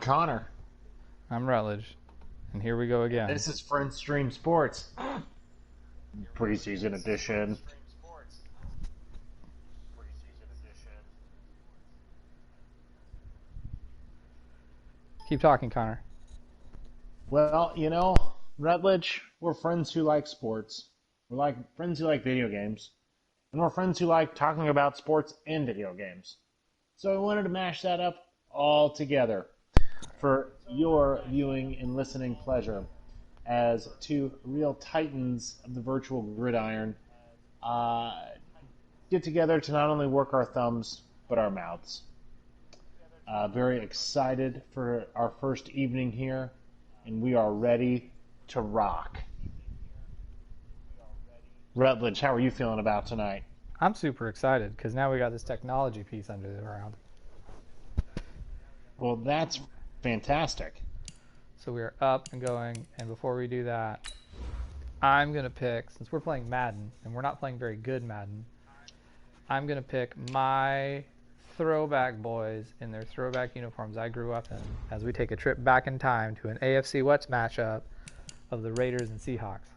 Connor. I'm Rutledge, and here we go again. This is Friend Stream Sports. Preseason edition. Keep talking, Connor. Well, Rutledge, we're friends who like sports. We're like friends who like video games. And we're friends who like talking about sports and video games. So I wanted to mash that up all together for your viewing and listening pleasure as two real titans of the virtual gridiron get together to not only work our thumbs, but our mouths. Very excited for our first evening here, and we are ready to rock. Rutledge, how are you feeling about tonight? I'm super excited because now we got this technology piece under the ground. Well, that's fantastic. So we are up and going, and before we do that, I'm going to pick, since we're playing Madden, and we're not playing very good Madden, I'm going to pick my throwback boys in their throwback uniforms I grew up in as we take a trip back in time to an AFC West matchup of the Raiders and Seahawks.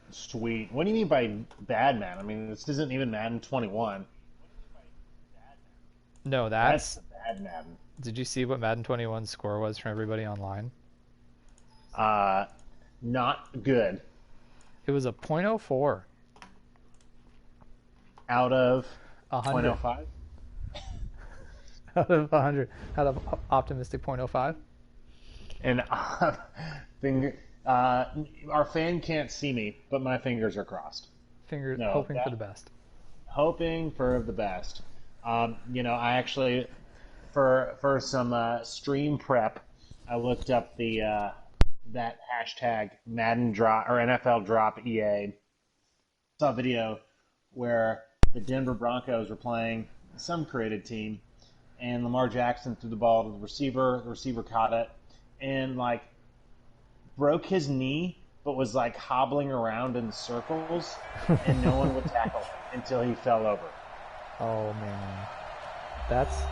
Sweet. What do you mean by bad Madden? I mean, this isn't even Madden 21. No, That's bad Madden. Did you see what Madden 21's score was from everybody online? Not good. It was a .04. Out of 100. 0.05? Out of 100. Out of optimistic .05. And our fan can't see me, but my fingers are crossed. Hoping for the best. Hoping for the best. I actually, for some stream prep, I looked up that hashtag Madden drop or NFL drop EA. Saw a video where the Denver Broncos were playing some created team, and Lamar Jackson threw the ball to the receiver. The receiver caught it and broke his knee, but was hobbling around in circles, and no one would tackle him until he fell over. Oh man, that's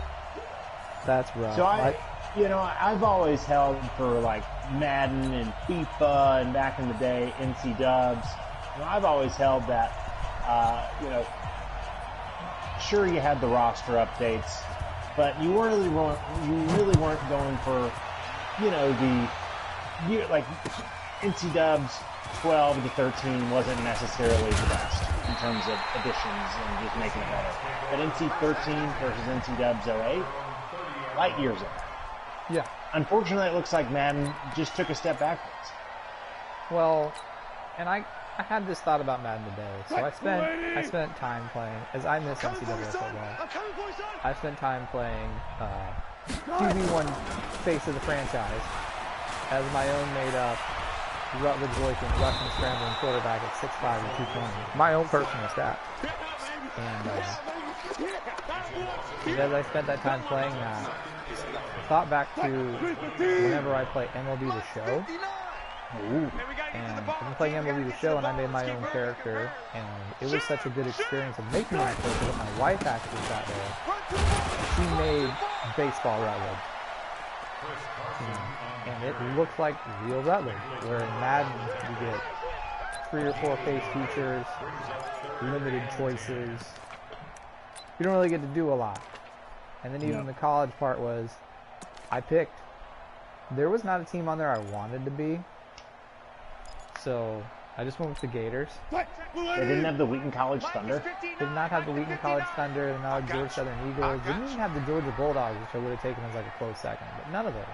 rough. So I've always held for Madden and FIFA and back in the day NC Dubs. I've always held that. Sure, you had the roster updates, but you really weren't going for NC Dubs 12 to 13 wasn't necessarily the best in terms of additions and just making it better. But NC 13 versus NC Dubs 08, light years ahead. Yeah. Unfortunately, it looks like Madden just took a step backwards. Well, and I had this thought about Madden today. So I spent time playing, as I miss NCAA football. I spent time playing QB1 face of the franchise as my own made-up Rutledge Boykin Russian scrambling quarterback at 6'5" and 220. My own personal stat. And as I spent that time playing that, thought back to whenever I play MLB The Show. Ooh. And I've been playing MLB The Show, and I made my own character, and it was such a good experience of making my character that my wife actually got there. She made baseball Rutledge. And it looks like real Rutledge, where in Madden you get 3 or 4 face features, limited choices. You don't really get to do a lot. And then even the college part was, there was not a team on there I wanted to be, so I just went with the Gators. They didn't have the Wheaton College Thunder? They did not have the Wheaton College Thunder, and not Georgia Southern Eagles. They didn't even have the Georgia Bulldogs, which I would have taken as a close second, but none of those.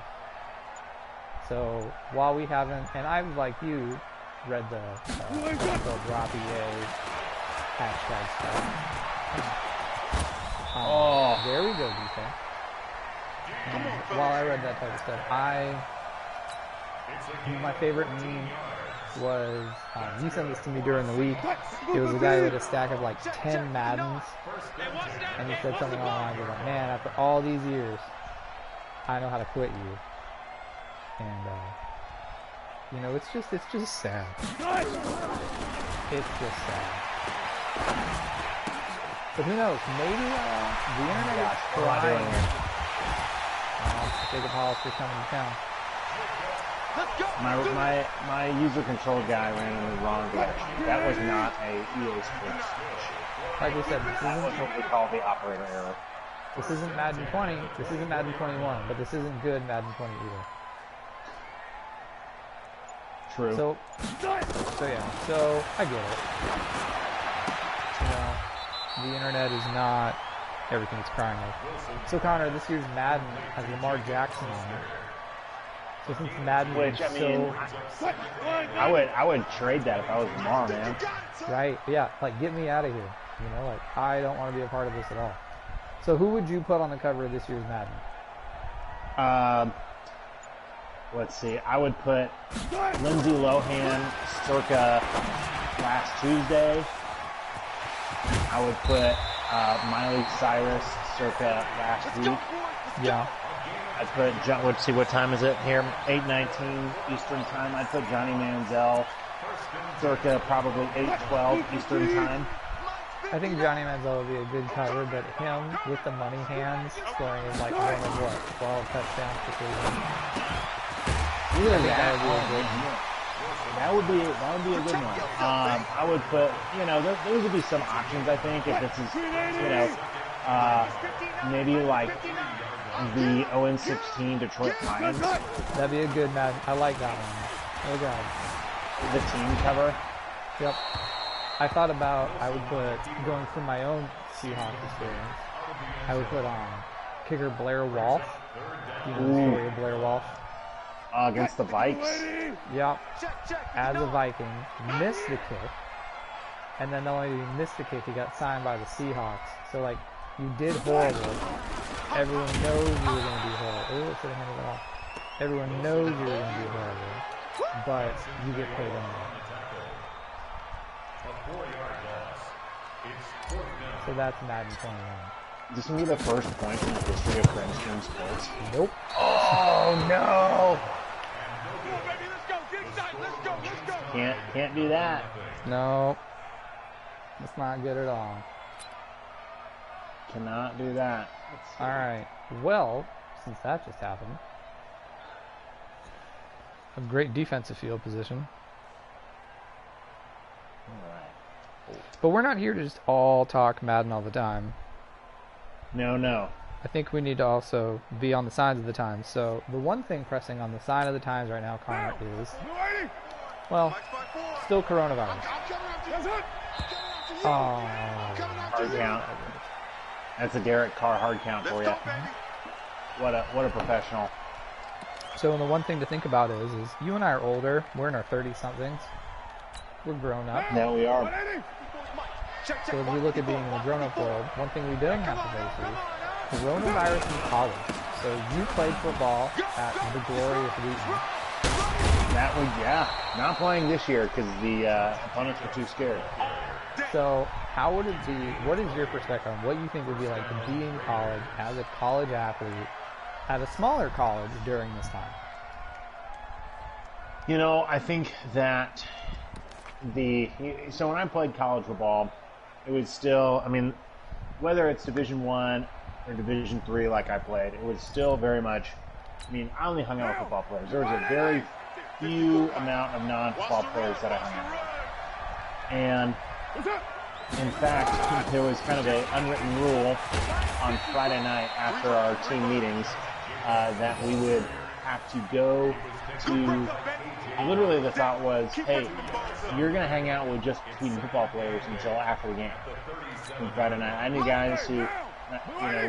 So while we haven't, and I've, like you, read the NFL Drop EA hashtag stuff. There we go, DJ. And while I read that type of stuff, my favorite meme was, you sent this to me during the week. It was a guy with a stack of 10 Maddens, and he said something along the lines of man, after all these years, I know how to quit you. And it's just sad. It's just sad. But who knows? Maybe the internet is trying. Jacob Hollister's coming to town. My user control guy ran in the wrong direction. That was not a EA Sports issue. Like we said, That was what we call the operator error. This isn't Madden 20, this isn't Madden 21, but this isn't good Madden 20 either. True. So yeah, so I get it. You know, the internet is not everything it's crying out. So Connor, this year's Madden has Lamar Jackson on it. So since Madden Which, I mean, I would trade that if I was Lamar, man. Right, yeah, like get me out of here. You know, like I don't want to be a part of this at all. So who would you put on the cover of this year's Madden? Let's see. I would put Lindsay Lohan circa last Tuesday. I would put Miley Cyrus circa last week. Yeah. I'd put let's see, what time is it here? 8:19 Eastern time. I'd put Johnny Manziel circa probably 8:12 Eastern time. I think Johnny Manziel would be a good cover, but him with the money hands scoring is like one of what, 12 touchdowns for season. That would be a good one. I would put, you know, those would be some options. I think if this is, you know, maybe like the 0-16 Detroit Lions. That'd be a good Madden. I like that one. Oh god. The team cover. Yep. I thought about, I would put, going from my own Seahawks experience, I would put on kicker Blair Walsh. You know the story of Blair Walsh? Against the Vikes? Yep. As a Viking, missed the kick, and then not only did he miss the kick, he got signed by the Seahawks. So, like, you did horrible. Everyone knows you were going to be horrible. Ooh, it should have handed it off. Everyone knows you were going to be horrible, but you get paid anyway. So that's Madden 21. This will be the first point in the history of Grand Stream Sports. Nope. Oh no! Can't do that. No. That's not good at all. Cannot do that. Alright. Well, since that just happened, a great defensive field position. Alright. But we're not here to just all talk Madden all the time. No. I think we need to also be on the signs of the times. So the one thing pressing on the sign of the times right now, Connor, is, well, still coronavirus. Oh, hard count. That's a Derek Carr hard count for you. What a professional. So the one thing to think about is you and I are older. We're in our 30-somethings. We're grown up. Yeah, we are. So if we look at being in the grown-up world, one thing we don't have to face is coronavirus in college. So you played football at the glorious Wheaton. That would, yeah. Not playing this year because the opponents were too scared. So how would it be, what is your perspective on what you think would be like to be in college as a college athlete at a smaller college during this time? You know, I think that so when I played college football, it was still, I mean, whether it's Division I or Division III like I played, it was still very much, I mean, I only hung out with football players. There was a very few amount of non-football players that I hung out with. And in fact, there was kind of an unwritten rule on Friday night after our team meetings that we would have to go to, literally the thought was, hey, you're going to hang out with just Wheaton football players until after the game. On Friday night, I knew guys who,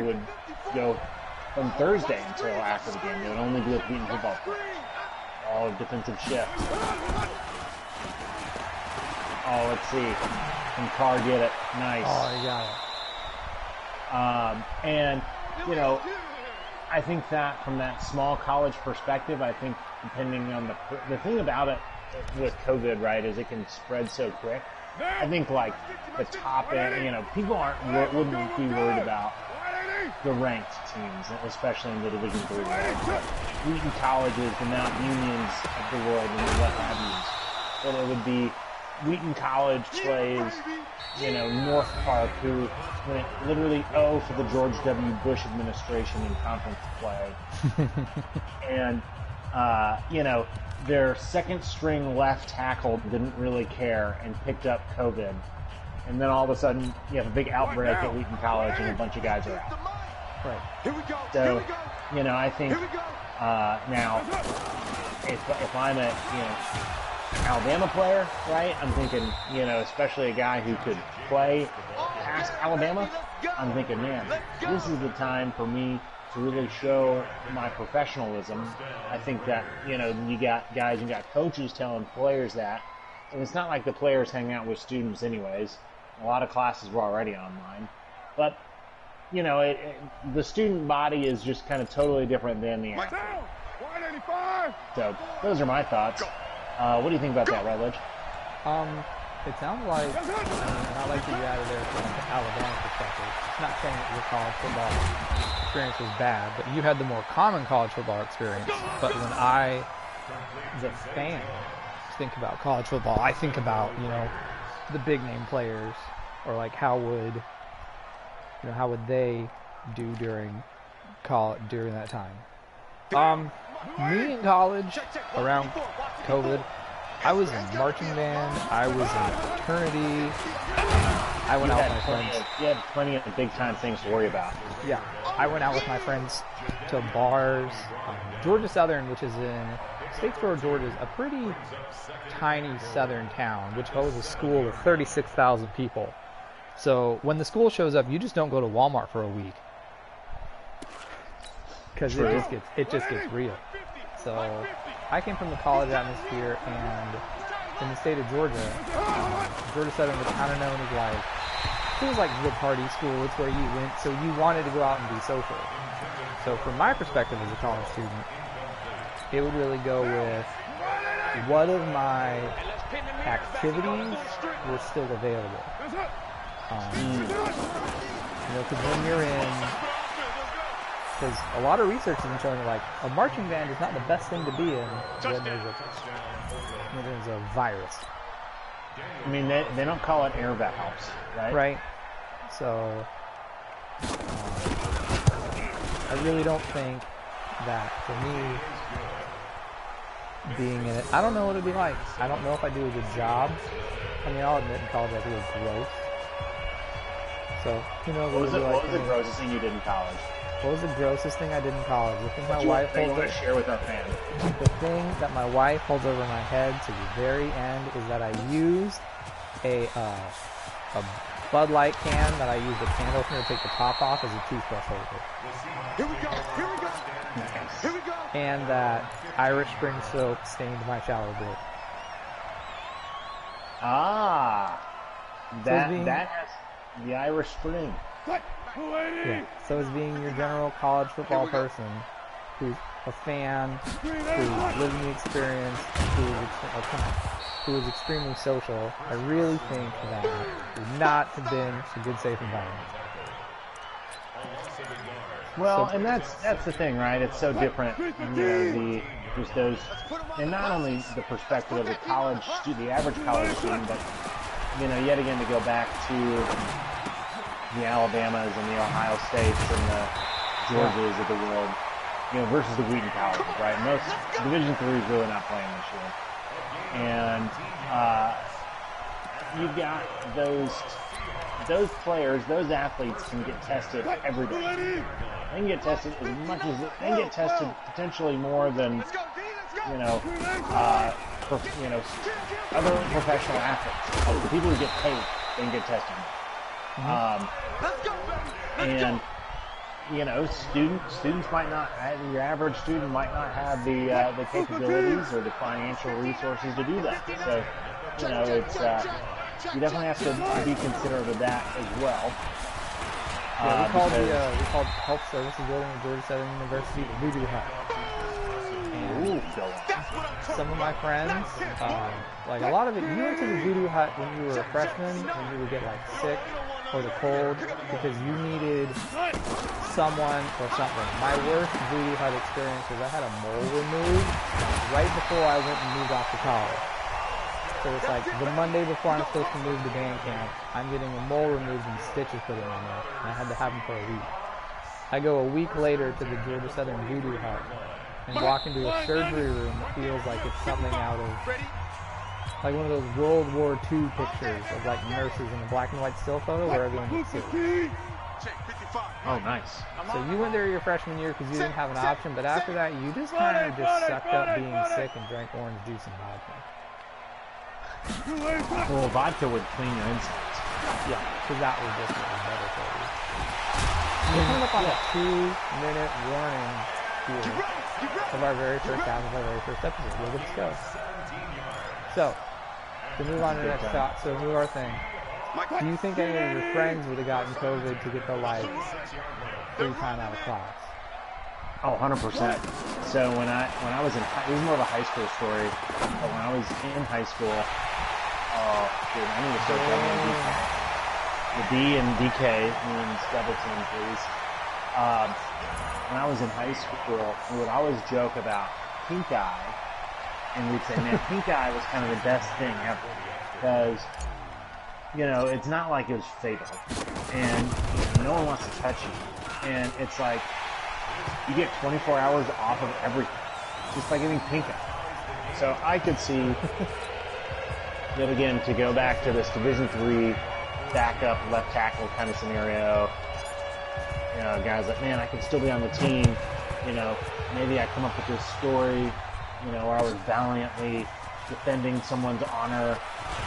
would go from Thursday until after the game. They would only be with Wheaton football players. All defensive shift. Oh, let's see. Can Carr get it? Nice. Oh, he got it. And, I think that from that small college perspective, I think depending on the thing about it with COVID, right, is it can spread so quick. I think like the top end, people wouldn't be worried about the ranked teams, especially in the Division III world. But Wheaton colleges, the Mount Unions of the world, and the what have you, that it would be Wheaton College plays, North Park, who went literally 0 for the George W. Bush administration in conference play. And, their second string left tackle didn't really care and picked up COVID. And then all of a sudden, you have a big outbreak at Wheaton College and a bunch of guys are out. Right. So, I think now, if I'm a, Alabama player, right? I'm thinking, especially a guy who could play past Alabama, I'm thinking, man, this is the time for me to really show my professionalism. I think that, you got guys and got coaches telling players that, and it's not like the players hang out with students anyways. A lot of classes were already online, but the student body is just kind of totally different than the athlete. So those are my thoughts. What do you think about that, Rutledge? It sounds like, and I like that you added there from the Alabama perspective. It's not saying that your college football experience was bad, but you had the more common college football experience. But when I, the fan, think about college football, I think about, the big name players, or like how would they do during that time? Me in college, around COVID, I was in marching band, I was in fraternity, I went out with my friends. You had plenty of big time things to worry about. Yeah, I went out with my friends to bars. Georgia Southern, which is in Statesboro, Georgia, is a pretty tiny southern town, which holds a school with 36,000 people. So when the school shows up, you just don't go to Walmart for a week, because it just gets real. So I came from the college atmosphere, and in the state of Georgia, Georgia Southern was kind of known as it was like the party school. It's where you went, so you wanted to go out and be social. So from my perspective as a college student, it would really go with what of my activities were still available. Because when you're because a lot of research has been showing a marching band is not the best thing to be in when there's a virus. I mean, they don't call it air valves, right? Right. So I really don't think that for me being in it, I don't know what it'd be like. I don't know if I do a good job. I mean, I'll admit in college I feel gross. So who knows what was the grossest thing you did in college? What was the grossest thing I did in college? The thing my wife holds over. Share with our fans. The thing that my wife holds over my head to the very end is that I used a Bud Light can that I used a can opener to take the top off as a toothbrush holder. Here we go. Nice. Here we go. And that Irish Spring soap stained my shower bit. That has the Irish Spring. Yeah. So as being your general college football person, who's a fan, who's living the experience, who is extremely social, I really think that it would not have been a good, safe environment. Well, and that's the thing, right? It's so different, just those, and not only the perspective of the average college student, but yet again to go back to the Alabamas and the Ohio States and the Georgias of the world, versus the Wheaton College, right? Most Division III is really not playing this year, and you've got those players, those athletes can get tested every day. They can get tested as much as they can get tested potentially more than other professional athletes. Like the people who get paid, they can get tested. And students might not, your average student might not have the capabilities or the financial resources to do that. So it's you definitely have to be considerate of that as well. Yeah, we called Health Services building at Georgia Southern University the Voodoo Hut. And some of my friends, a lot of it, you went to the Voodoo Hut when you were a freshman, when you would get sick or the cold because you needed someone or something. My worst Voodoo Hut experience was I had a mole removed right before I went and moved off to college. So it's like the Monday before I'm supposed to move to band camp, I'm getting a mole removed and stitches put in on it, and I had to have them for a week. I go a week later to the Georgia Southern Voodoo Hut and walk into a surgery room that feels like it's something out of like one of those World War II pictures of like nurses in a black and white still photo where everyone looks serious. Oh, nice. So you went there your freshman year because you didn't have an option, but after that you just kind of just sucked up being sick and drank orange juice and vodka. Well, vodka would clean your insides. Yeah, because that was just what was better for you. We're coming up on a 2-minute warning here of our very first half of our very first episode. Look at us go. So, to move on to the next thought, so move our thing. Do you think any of your friends would have gotten COVID to get the like free time out of class? Oh, 100%. So when I was in, this is more of a high school story, but when I was in high school, oh, dude, I need to start doubling DK. The D in DK means double team, please. When I was in high school, we would always joke about pink eye, and we'd say, man, pink eye was kind of the best thing ever, because, you know, it's not like it was fatal, and no one wants to touch you, and it's like, you get 24 hours off of everything, just by getting pink eye. So I could see, yet again, to go back to this Division III backup left tackle kind of scenario, you know, guys like, man, I could still be on the team, you know, maybe I come up with this story, you know, where I was valiantly defending someone's honor,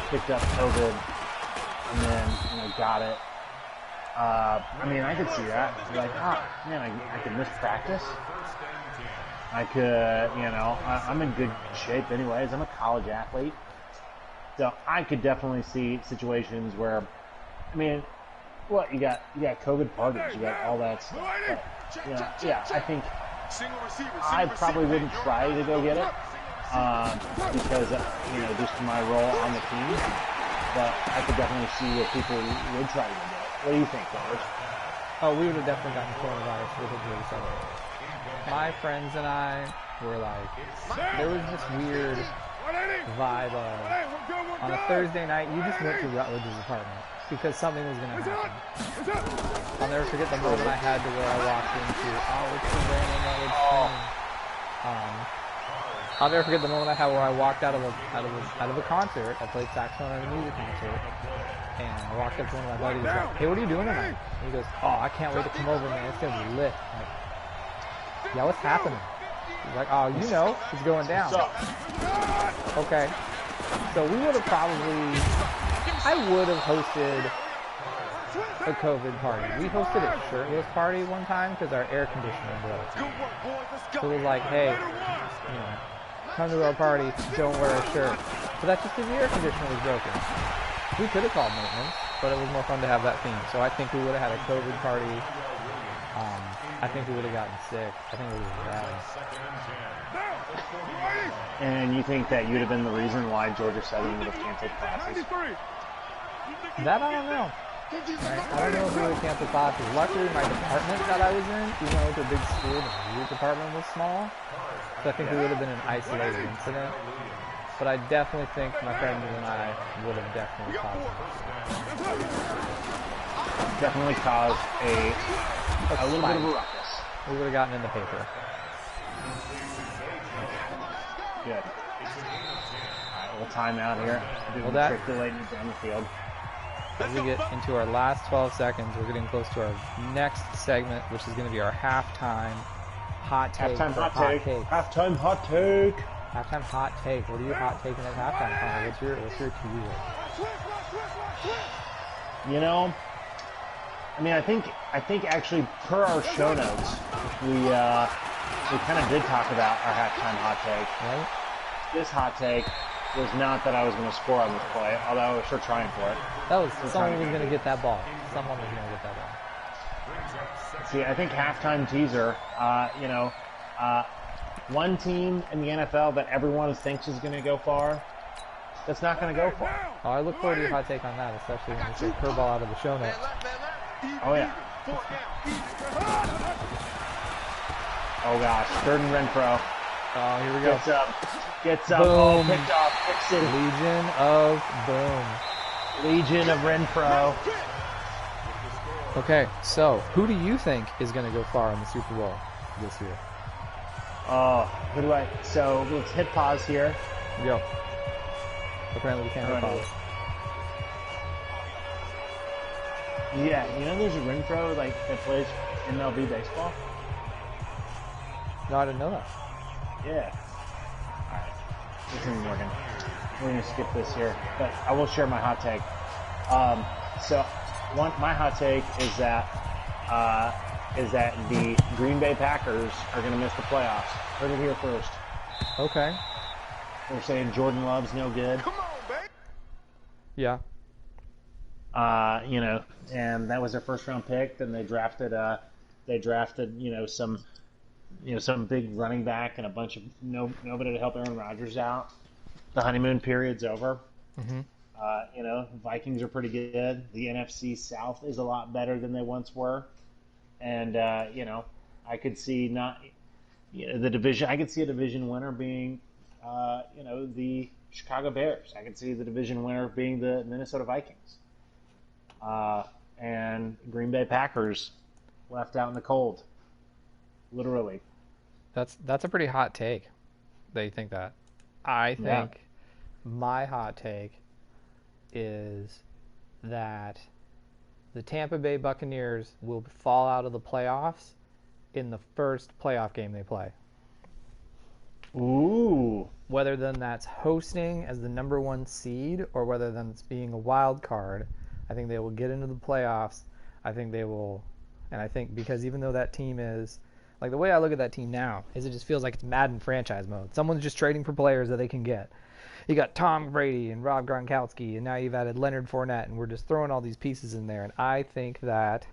picked up COVID, and then, you know, got it. I mean, I could see that. Like, man, I could miss practice. I could, you know, I'm in good shape anyways. I'm a college athlete. So I could definitely see situations where, I mean, what, you got COVID parties, you got all that stuff. But, you know, yeah, I think I probably wouldn't try to go get it, because, you know, just my role on the team. But I could definitely see where people would try to go get it. What do you think, George? Oh, we would have definitely gotten coronavirus with the Georgia Southern. My friends and I were like, there was this weird vibe of, on a Thursday night, you just went to Rutledge's apartment because something was going to happen. I'll never forget the moment I had to where I walked into, it's the random Rutledge thing. I'll never forget the moment I had where I walked out of a concert. I played saxophone at a music concert. And I walked up to one of my buddies and was like, hey, what are you doing tonight? And he goes, oh, I can't wait to come over, man. It's going to be lit. I'm like, yeah, what's happening? He's like, oh, you know, it's going down. Okay. So we would have I would have hosted a COVID party. We hosted a shirtless party one time because our air conditioner broke. So it was like, hey, you know, come to our party, don't wear a shirt. So that's just because the air conditioner was broken. We could have called maintenance, but it was more fun to have that theme. So I think we would have had a COVID party. I think we would have gotten sick. I think it was bad. And you think that you'd have been the reason why Georgia Southern would have canceled classes? That I don't know. Right? I don't know if we would have canceled classes. Luckily, my department that I was in, even though it was a big school, the music department was small. So I think we would have been an isolated incident. But I definitely think my friends and I would have definitely caused it. Definitely caused a little bit of a ruckus. We would have gotten in the paper. Good. Alright, we'll time out here. Circulating down the field. As we get into our last 12 seconds, we're getting close to our next segment, which is going to be our halftime hot take. Halftime hot take. Halftime hot take. Halftime hot take. What are you hot taking at halftime, Connor? What's your TV rate? You know, I mean, I think actually per our show notes, we kind of did talk about our halftime hot take. Right? This hot take was not that I was going to score on this play, although I was sure trying for it. That was someone was going to get that ball. Someone was going to get that ball. See, I think halftime teaser. You know. One team in the NFL that everyone thinks is going to go far, that's not going to go far. Oh, I look forward to your hot take on that, especially when you say curveball out of the show notes. Oh, yeah. Oh, gosh. 3rd and Renfro. Oh, here we go. Gets up. Boom. Oh, picked off. Picks it. Legion of Boom. Legion of Renfro. Okay, so who do you think is going to go far in the Super Bowl this year? Oh, so let's hit pause here. Yo. Apparently we can't hit pause. Yeah, you know there's a Renfro that plays MLB baseball? No, I didn't know that. Yeah. Alright. This isn't working. We're going to skip this here. But I will share my hot take. My hot take is that the Green Bay Packers are going to miss the playoffs. Heard it here first. Okay. They're saying Jordan Love's no good. Come on, baby. Yeah. And that was their first round pick. Then they drafted some big running back and a bunch of nobody to help Aaron Rodgers out. The honeymoon period's over. Mm-hmm. Vikings are pretty good. The NFC South is a lot better than they once were. And, I could see the division. I could see a division winner being, the Chicago Bears. I could see the division winner being the Minnesota Vikings. And Green Bay Packers left out in the cold. Literally. That's a pretty hot take that you think that. I think my hot take is that the Tampa Bay Buccaneers will fall out of the playoffs in the first playoff game they play. Ooh. Whether then that's hosting as the number 1 seed or whether then it's being a wild card, I think they will get into the playoffs. I think they will, and I think because even though that team is, like the way I look at that team now is it just feels like it's Madden franchise mode. Someone's just trading for players that they can get. You got Tom Brady and Rob Gronkowski, and now you've added Leonard Fournette, and we're just throwing all these pieces in there. And I think that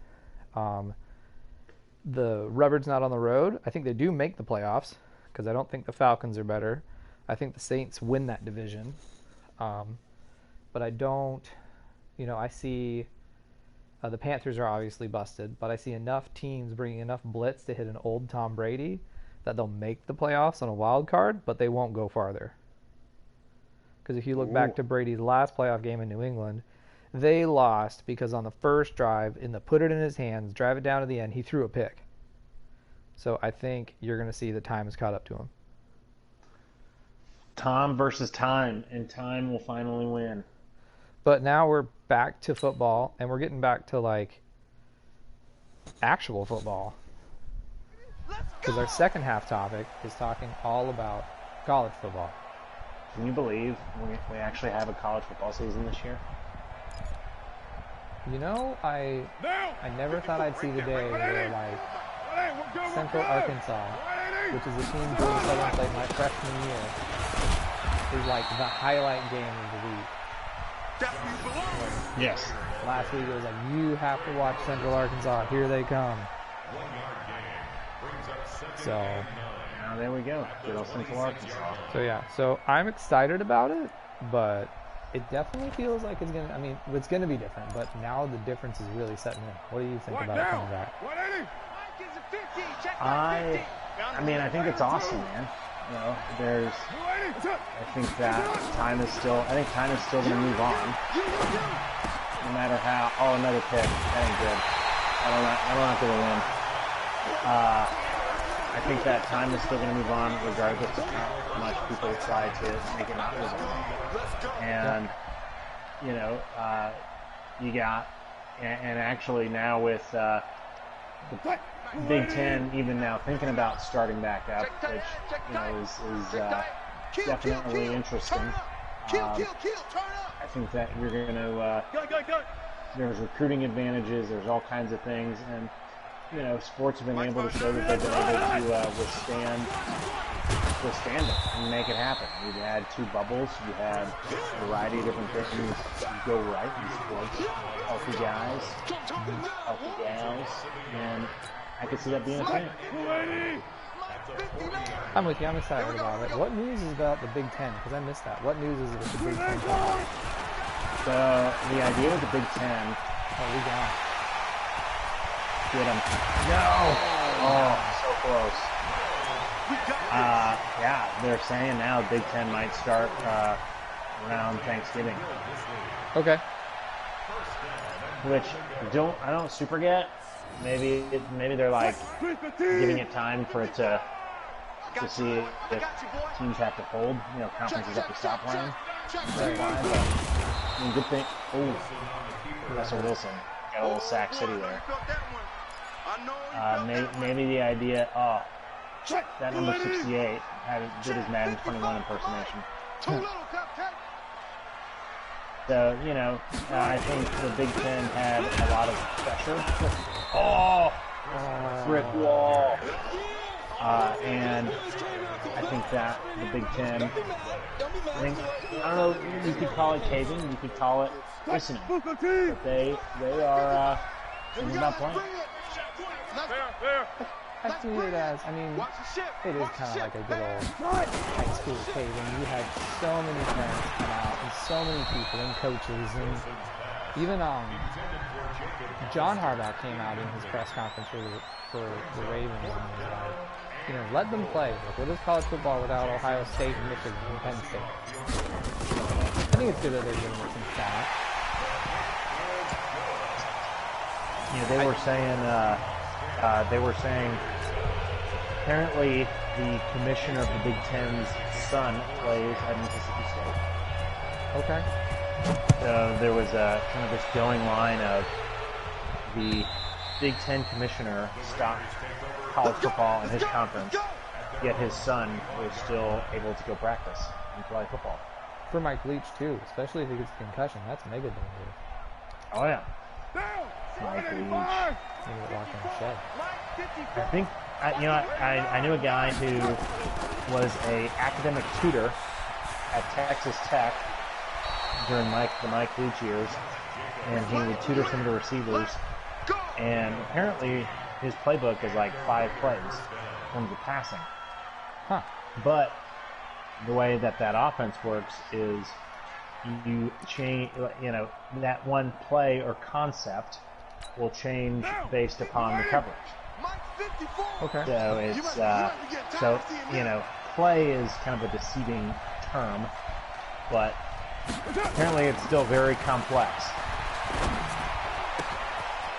the rubber's not on the road. I think they do make the playoffs because I don't think the Falcons are better. I think the Saints win that division. But I don't, I see the Panthers are obviously busted, but I see enough teams bringing enough blitz to hit an old Tom Brady that they'll make the playoffs on a wild card, but they won't go farther. Because if you look back to Brady's last playoff game in New England, they lost because on the first drive, in the put it in his hands, drive it down to the end, he threw a pick. So I think you're going to see the time has caught up to him. Tom versus time, and time will finally win. But now we're back to football, and we're getting back to, actual football. Because our second half topic is talking all about college football. Can you believe we actually have a college football season this year? I never thought I'd see the day where, Central Arkansas, which is a team doing Southern played my freshman year, is, the highlight game of the week. Yes. Last week it was you have to watch Central Arkansas. Here they come. So now there we go. Good old Central Arkansas. So I'm excited about it, but it definitely feels like it's gonna be different. But now the difference is really setting in. What do you think about it coming back? I think it's awesome, man. I think time is still going to move on. No matter how. Oh, another pick. That ain't good. I don't have to win. I think that time is still going to move on regardless of how much people try to make it not move on. And, you got, and actually now with the Big Ten even now thinking about starting back up, which is definitely interesting. I think that you're going to there's recruiting advantages, there's all kinds of things, and sports have been able to show that they've been able to withstand it and make it happen. We've had 2 bubbles, you had a variety of different things go right in sports, healthy guys, healthy gals, and I could see that being a thing. I'm with you. I'm excited about it. What news is about the Big Ten? Because I missed that. What news is with the Big Ten? The idea with the Big Ten. Oh, we got it. Get him. No! Oh, so close. Yeah, they're saying now Big Ten might start around Thanksgiving. Okay. Which I don't super get. Maybe they're like giving it time for it to see if teams have to hold. Conferences have to stop playing. That's fine, but I mean, good thing. Oh, Russell Wilson got a little sack city there. Maybe the idea. Oh, that number 68 did his Madden 21 impersonation. So, I think the Big Ten had a lot of pressure. Brick wall. And I think that the Big Ten, I don't know, you could call it caving, you could call it listening. But they are thinking about playing. I see it as, it is kind of like a good old high school caving. You had so many parents come out, and so many people, and coaches, and even John Harbaugh came out in his press conference for the Ravens and was like, let them play. Like, what is college football without Ohio State and Michigan and Penn State? I think it's good that they're giving it some shot. They were saying apparently the commissioner of the Big Ten's son plays at Mississippi State. Okay. So there was kind of this going line of the Big Ten commissioner stopped college football in his conference, yet his son was still able to go practice and play football. For Mike Leach too, especially if he gets a concussion, that's mega dangerous. Oh yeah. Mike Leach. Maybe get locked in the shed. I think I knew a guy who was a academic tutor at Texas Tech during the Mike Leach years, and he would tutor some of the receivers. And apparently, his playbook is like 5 plays in terms of passing. Huh. But the way that offense works is you change, that one play or concept will change based upon the coverage. Okay. So it's play is kind of a deceiving term, but apparently it's still very complex.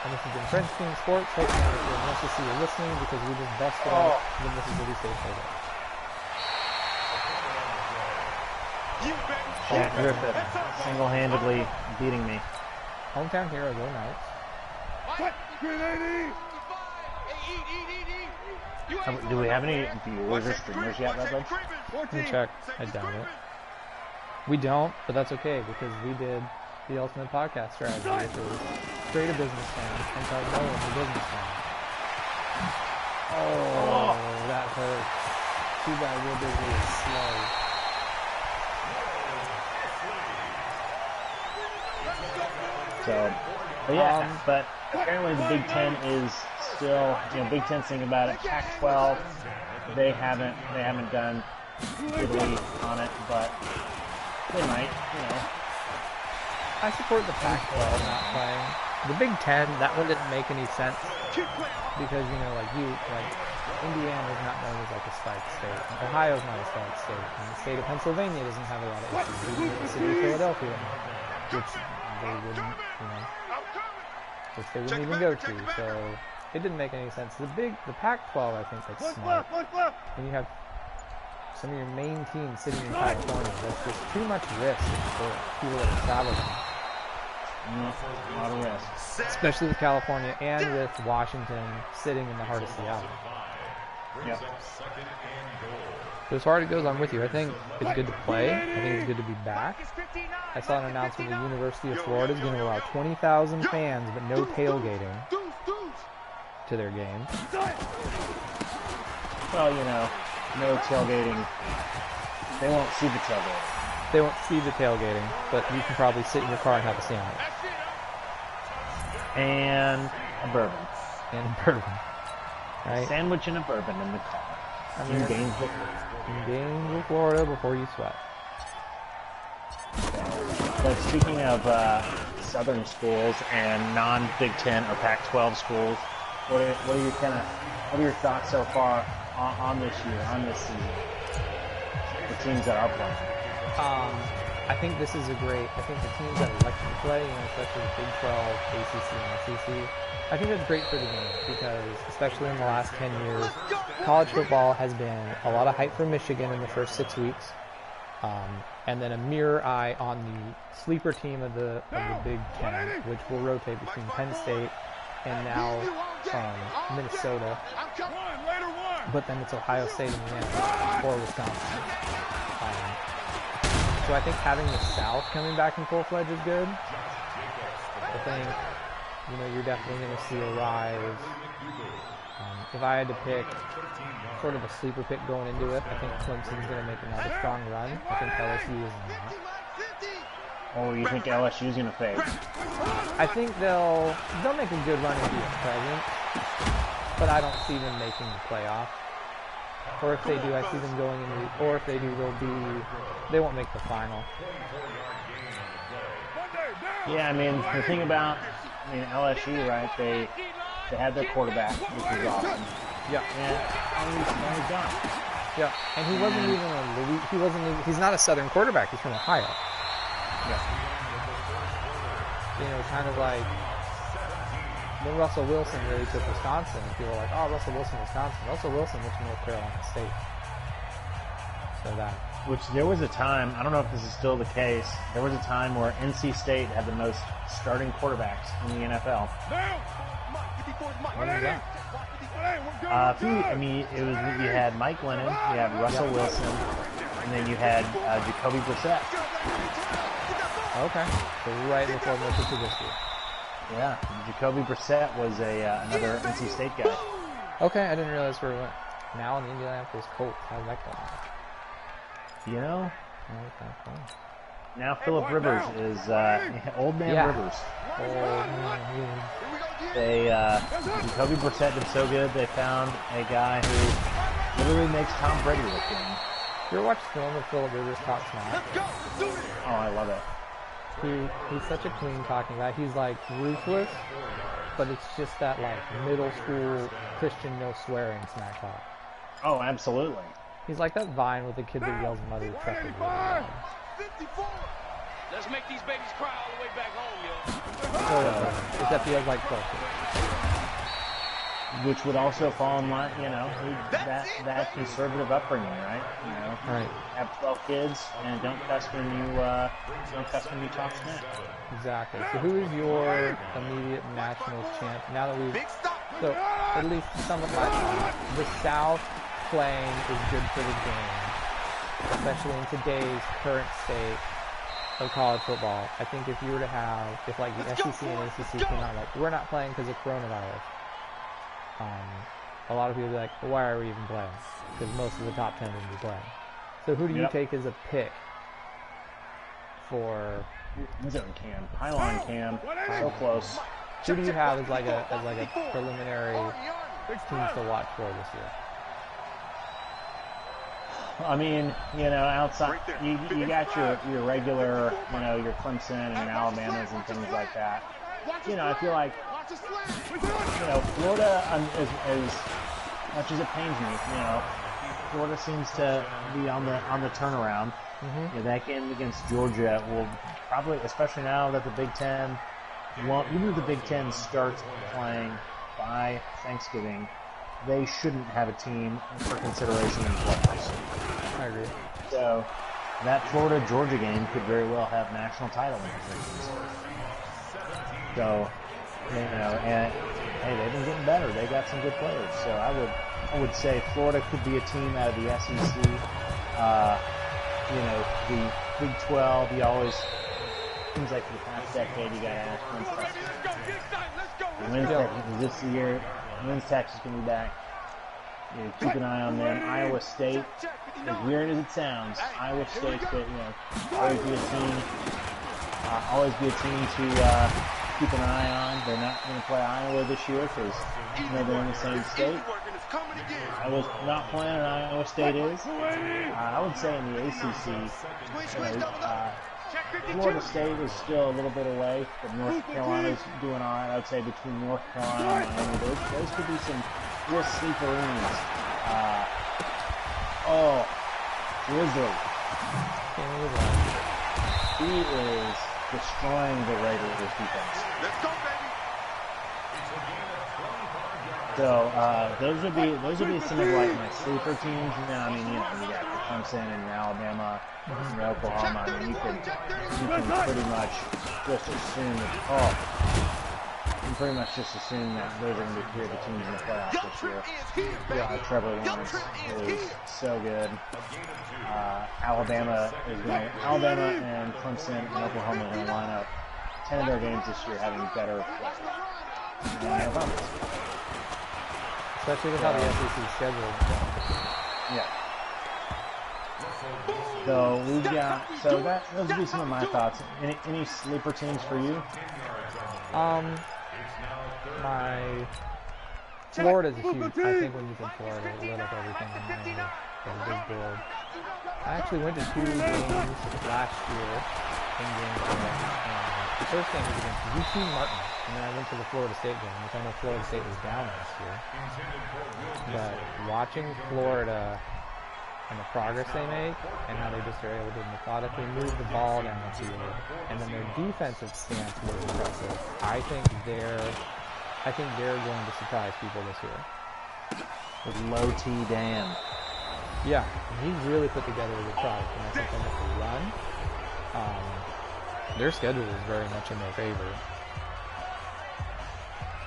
And this is French Team Sports. Hope you're nice to see you listening because we just busted out the Mississippi State playbook. Jack Griffith single-handedly beating me. Hometown hero, go Knights. Do we have any viewers or streamers yet, Redwood? Let me check. I doubt it. We don't, but that's okay because we did the ultimate podcast strategy, which is create a business plan and tell no one the business plan. Oh, that hurt. Too bad Will Disley is slow. But apparently the Big Ten is still, Big Ten's thinking about it. Pac-12, they haven't done diddly on it, but they might, I support the Pac-12 not playing. The Big Ten, that one didn't make any sense because, Indiana is not known as like a spike state. And Ohio's not a spike state. And the state of Pennsylvania doesn't have a lot of issues. Even the city of Philadelphia, which they wouldn't even go to. So it didn't make any sense. The Pac-12, I think, that's smart. When you have some of your main teams sitting in California, that's just too much risk for people that are traveling. A lot of risk. Especially with California and with Washington sitting in the heart of Seattle. Yep. So as far as it goes, I'm with you. I think it's good to play. I think it's good to be back. I saw an announcement the University of Florida is going to allow 20,000 fans, but no tailgating to their games. Well, no tailgating. They won't see the tailgating. They won't see the tailgating, but you can probably sit in your car and have a sandwich. And a bourbon. Right? A sandwich and a bourbon in the car. In Gainesville, Florida, before you sweat. But speaking of southern schools and non-Big Ten or Pac-12 schools, what are your thoughts so far on this year, on this season? The teams that are playing. I think this is I think the teams that elected to play, especially the Big 12, ACC, and SEC, I think that's great for the game because, especially in the last 10 years, college football has been a lot of hype for Michigan in the first 6 weeks, and then a mirror eye on the sleeper team of the Big Ten, which will rotate between Penn State and now Minnesota, but then it's Ohio State in the end, or Wisconsin. So I think having the South coming back in full-fledged is good. I think, you're definitely going to see a rise. If I had to pick sort of a sleeper pick going into it, I think Clemson's going to make another strong run. I think LSU is not. Oh, you think LSU's going to fade? I think they'll make a good run and be a present, but I don't see them making the playoff. Or if they do, I see them going into. Or if they do, they won't make the final. Yeah, I mean the thing about LSU, right? They had their quarterback, which was awesome. Yeah. And he's gone. Yeah, and he wasn't even. He's not a Southern quarterback. He's from Ohio. Yeah. Kind of like when Russell Wilson really took Wisconsin, and people were like, "Oh, Russell Wilson, Wisconsin." Russell Wilson went to North Carolina State. So that. Which there was a time, I don't know if this is still the case, there was a time where NC State had the most starting quarterbacks in the NFL. What is that? You had Mike Lennon, you had Russell Wilson, and then you had Jacoby Brissett. Okay, so right before Mitchell Trubisky. Yeah, Jacoby Brissett was another NC State guy. Okay, I didn't realize where we went. Now in the Indianapolis Colts, how's that going? Okay, fine. Now Phillip Rivers is old man Rivers. Jacoby Brissett did so good they found a guy who literally makes Tom Brady look good. You ever watch film of Phillip Rivers talk smack? Oh, I love it. He's such a clean talking guy. He's like ruthless, but it's just that like middle school Christian no swearing smack talk. Oh, absolutely. He's like that Vine with the kid that yells mother trucker. Let's make these babies cry all the way back home, yo. Except he has like culture. Which would also fall in line, that conservative upbringing, right? Right. Have 12 kids and don't cuss when you talk smack. Exactly. So who is your immediate national champ? Now that so at least some of the South playing is good for the game, especially in today's current state of college football. I think if you were to have, if like the SEC and ACC came out like, we're not playing because of coronavirus, a lot of people would be like, well, why are we even playing? Because most of the top 10 would be playing. So who do you take as a pick for... Zone Cam, Pylon Cam, so close. Who do you have as like a preliminary teams to watch for this year? I mean, outside, you got your regular, your Clemson and Alabamas and things like that. I feel like, Florida, as much as it pains me, Florida seems to be on the turnaround. Mm-hmm. That game against Georgia will probably, especially now that the Big Ten, even if the Big Ten starts playing by Thanksgiving, they shouldn't have a team for consideration in playoffs. I agree. So that Florida-Georgia game could very well have national title implications. So, and hey, they've been getting better. They got some good players. So I would say Florida could be a team out of the SEC. The Big 12, you always, seems like for the past decade, you got to ask when's Texas. This year, when's Texas going to be back? Keep an eye on them. Iowa State, as weird as it sounds, Iowa State's always be a team to keep an eye on. They're not going to play Iowa this year because they're in the same state. Iowa's not playing, and Iowa State is. I would say in the ACC, Florida State is still a little bit away, but North Carolina's doing all right. I would say between North Carolina and Miami, those could be some real sleeper wins Oh, Grizzly. Can't believe that. He is destroying the Raiders' defense. Let's go, baby. So those would be some of like my sleeper teams. Now, I mean, you got Clemson and Alabama and Oklahoma. I mean, you can pretty much just assume that you can pretty much just assume that those are going to be three of the teams in the playoffs this year. Yeah, Trevor Lawrence is so good. Alabama and Clemson and Oklahoma are going to line up 10 of their games this year having better play than Alabama. Especially with how the SEC schedule. Yeah. So we've got those would be some of my thoughts. Any sleeper teams for you? My Florida's a huge. I think when you said Florida, it lit up everything on my big board. I actually went to 2 games last year in game one. The first game was against UC Martin, and then I went to the Florida State game, which I know Florida State was down last year. But watching Florida and the progress they make, and how they just are able to methodically move the ball down the field, and then their defensive stance was impressive. I think they're going to surprise people this year. With Low T Dan. Yeah, he's really put together a good product, and I think on the run, their schedule is very much in their favor.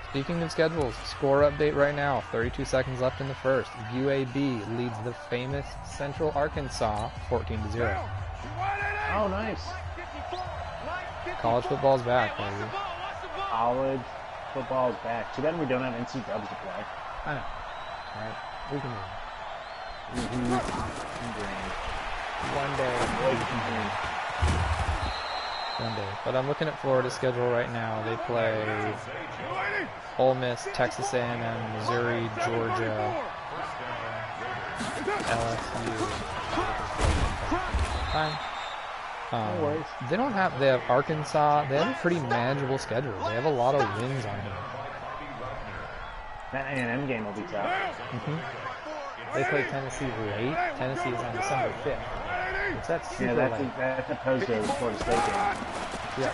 Speaking of schedules, score update right now, 32 seconds left in the first. UAB leads the famous Central Arkansas 14-0. Oh, nice. College football's back, baby. College football is back. Too bad we don't have NC Dubs to play. I know. Alright, we can move. One day. One day. But I'm looking at Florida's schedule right now. They play Ole Miss, Texas A&M, Missouri, Georgia, LSU. Fine. They have Arkansas. They have a pretty manageable schedule. They have a lot of wins on here. That A&M game will be tough. They play Tennessee late. Tennessee is on December 5th. That's super late. That's opposed to the Florida State game. Yeah.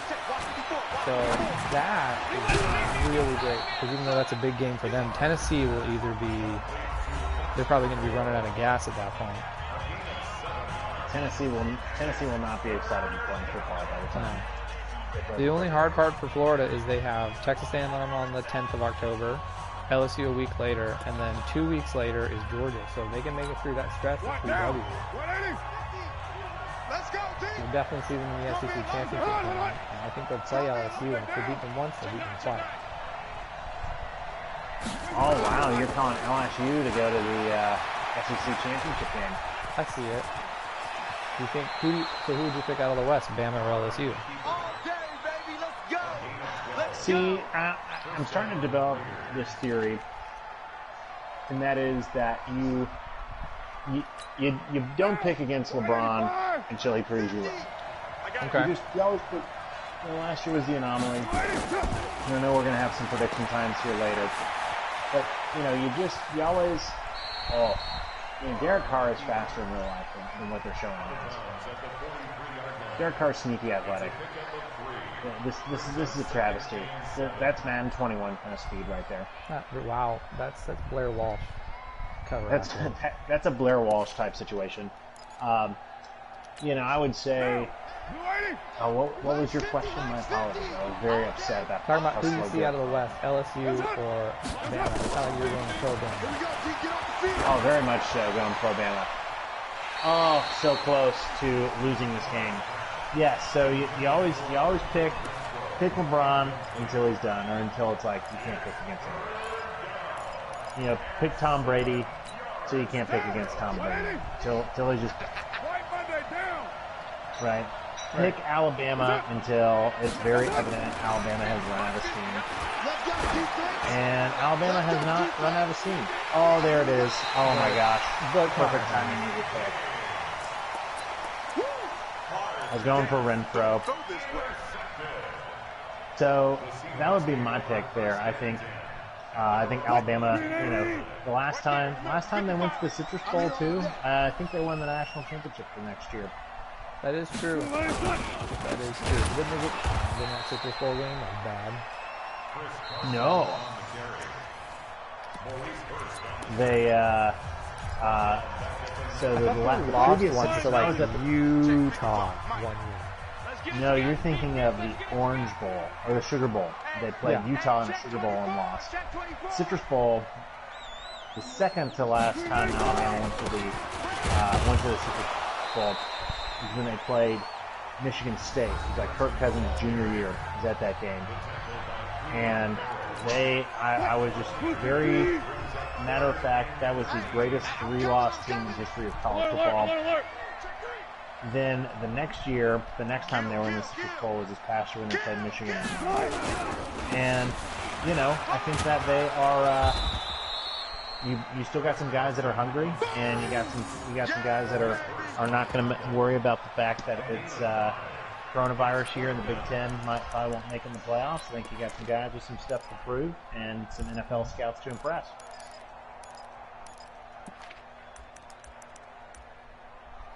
So that is really great, because even though that's a big game for them, Tennessee will they're probably going to be running out of gas at that point. Tennessee will not be excited to play football by the time. No. The only hard part for Florida is they have Texas A&M on the 10th of October, LSU a week later, and then 2 weeks later is Georgia. So if they can make it through that stretch, it's pretty We'll definitely see them in the SEC championship game, and I think they'll play LSU, and if they beat them once, they'll beat them twice. Oh wow, you're calling LSU to go to the SEC championship game. I see it. You think who would you pick out of the West, Bama or LSU? See, I'm starting to develop this theory, and that is that you don't pick against LeBron until he proves you wrong. Okay. You always pick. Last year was the anomaly. I know we're going to have some prediction times here later, but Derek Carr is faster in real life than what they're showing us. Derek Carr's sneaky athletic. Yeah, this is a travesty. That's Madden 21 kind of speed right there. Wow, that's Blair Walsh cover. That's a Blair Walsh type situation. I would say. What was your question? My apologies. I was very upset about talking about who you see out of the West, LSU or Bama. It's not like you're going pro Bama. Oh, very much so, going pro Bama. Oh, so close to losing this game. Yes, so you always pick LeBron until he's done, or until it's like you can't pick against him. Pick Tom Brady so you can't pick against Tom Brady till he's just right. Pick Alabama until it's very evident Alabama has run out of steam. And Alabama has not run out of steam. Oh, there it is. Oh my gosh. Perfect timing to pick. I was going for Renfro. So that would be my pick there. I think I think Alabama, the last time they went to the Citrus Bowl too. I think they won the national championship the next year. That is true. That is true. Didn't they get in that Citrus Bowl game? Like bad. No. They so the lost previous once to like Utah 1 year. No, you're thinking of the Orange Bowl or the Sugar Bowl. They played Utah in the Sugar Bowl and lost. Citrus Bowl, the second to last time Alabama went to the Citrus Bowl, is when they played Michigan State. It was like Kirk Cousins' junior year. Was at that game, and I was just very matter of fact. That was the greatest 3-loss team in the history of college football. Then the next year, the next time they were in the Citrus Bowl was this past year when they played Michigan. And, I think that they are, you still got some guys that are hungry, and you got some guys that are not going to worry about the fact that it's coronavirus year and the Big Ten probably won't make in the playoffs. I think you got some guys with some stuff to prove and some NFL scouts to impress.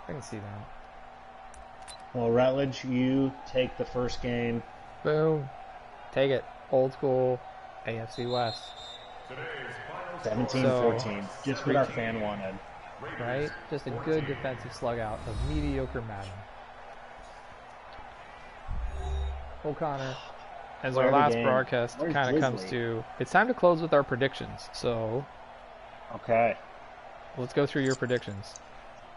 I can see that. Well, Rutledge, you take the first game. Boom. Take it. Old school AFC West. 17-14. Just what our fan wanted. Right? Just a good defensive slug out of mediocre Madden. O'Connor, as our last broadcast kind of comes to, it's time to close with our predictions. So, okay. Let's go through your predictions.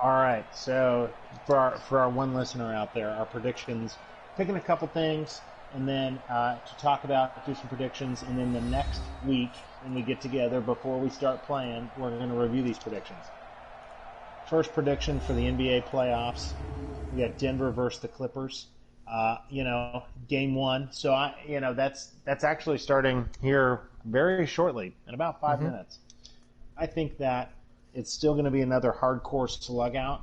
All right, so for our one listener out there, our predictions, picking a couple things, and then to talk about, do some predictions, and then the next week when we get together before we start playing, we're going to review these predictions. First prediction for the NBA playoffs, we got Denver versus the Clippers. Game 1. So that's actually starting here very shortly, in about 5 minutes. I think that it's still going to be another hardcore slug out,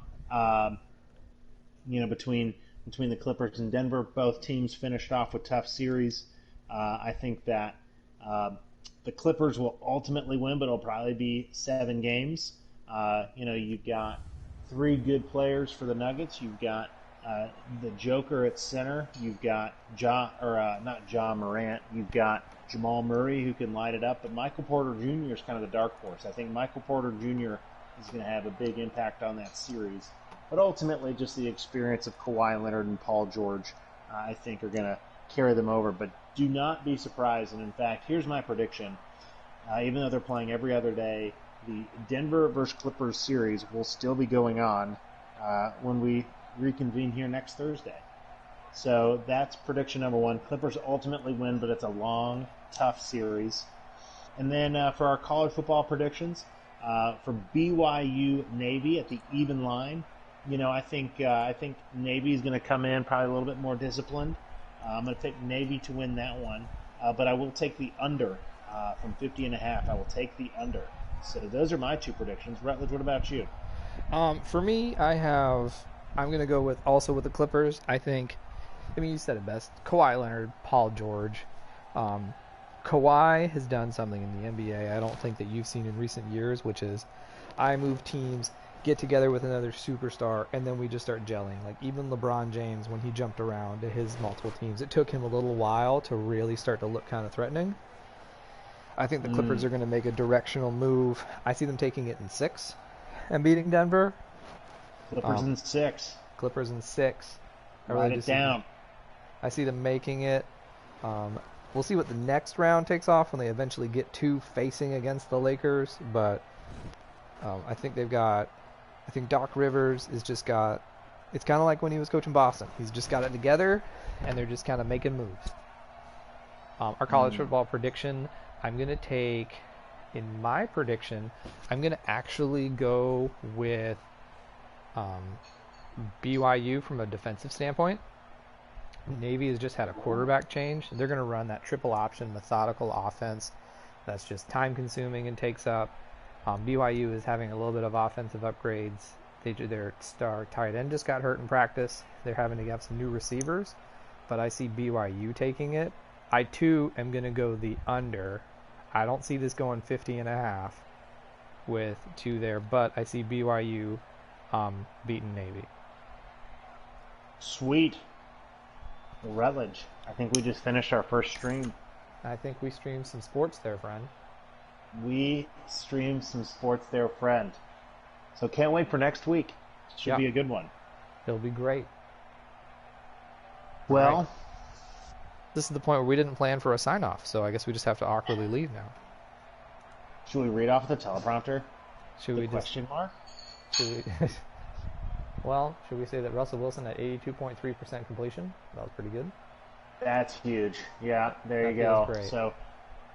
between the Clippers and Denver. Both teams finished off with tough series. I think that the Clippers will ultimately win, but it'll probably be 7 games. You've got 3 good players for the Nuggets. You've got the Joker at center. You've got not Ja Morant. You've got Jamal Murray, who can light it up, but Michael Porter Jr. is kind of the dark horse. I think Michael Porter Jr. is going to have a big impact on that series. But ultimately, just the experience of Kawhi Leonard and Paul George, I think, are going to carry them over. But do not be surprised. And in fact, here's my prediction. Even though they're playing every other day, the Denver versus Clippers series will still be going on when we reconvene here next Thursday. So that's prediction number 1. Clippers ultimately win, but it's a long, tough series. And then for our college football predictions, for BYU Navy at the even line, I think Navy is going to come in probably a little bit more disciplined. I'm going to take Navy to win that one, but I will take the under from 50.5. I will take the under. So those are my 2 predictions. Rutledge, what about you? For me, I'm going to go with the Clippers. You said it best. Kawhi Leonard, Paul George. Kawhi has done something in the NBA I don't think that you've seen in recent years, which is I move teams, get together with another superstar, and then we just start gelling. Like even LeBron James, when he jumped around to his multiple teams, it took him a little while to really start to look kind of threatening. I think the Clippers are going to make a directional move. I see them taking it in 6 and beating Denver. Clippers in 6. Clippers in 6. Write it down. I see them making it. We'll see what the next round takes off when they eventually get to facing against the Lakers. But I think Doc Rivers is just got. It's kind of like when he was coaching Boston. He's just got it together, and they're just kind of making moves. Our college football prediction. I'm going to take. In my prediction, I'm going to actually go with BYU from a defensive standpoint. Navy has just had a quarterback change. They're going to run that triple option methodical offense that's just time consuming and takes up. BYU is having a little bit of offensive upgrades. Their star tight end just got hurt in practice. They're having to have some new receivers, but I see BYU taking it. I too am going to go the under. I don't see this going 50.5 with 2 there, but I see BYU beating Navy. Sweet. Rutledge. I think we just finished our first stream. I think we streamed some sports there, friend. We streamed some sports there, friend. So can't wait for next week. Should be a good one. It'll be great. Well, right. This is the point where we didn't plan for a sign-off, so I guess we just have to awkwardly leave now. Should we read off the teleprompter? Should we question mark? Should we... Well, should we say that Russell Wilson at 82.3% completion? That was pretty good. That's huge. Yeah, there you go. Great. So,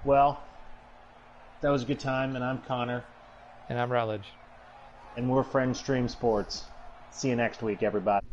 well, that was a good time, and I'm Connor. And I'm Rutledge. And we're Friends Stream Sports. See you next week, everybody.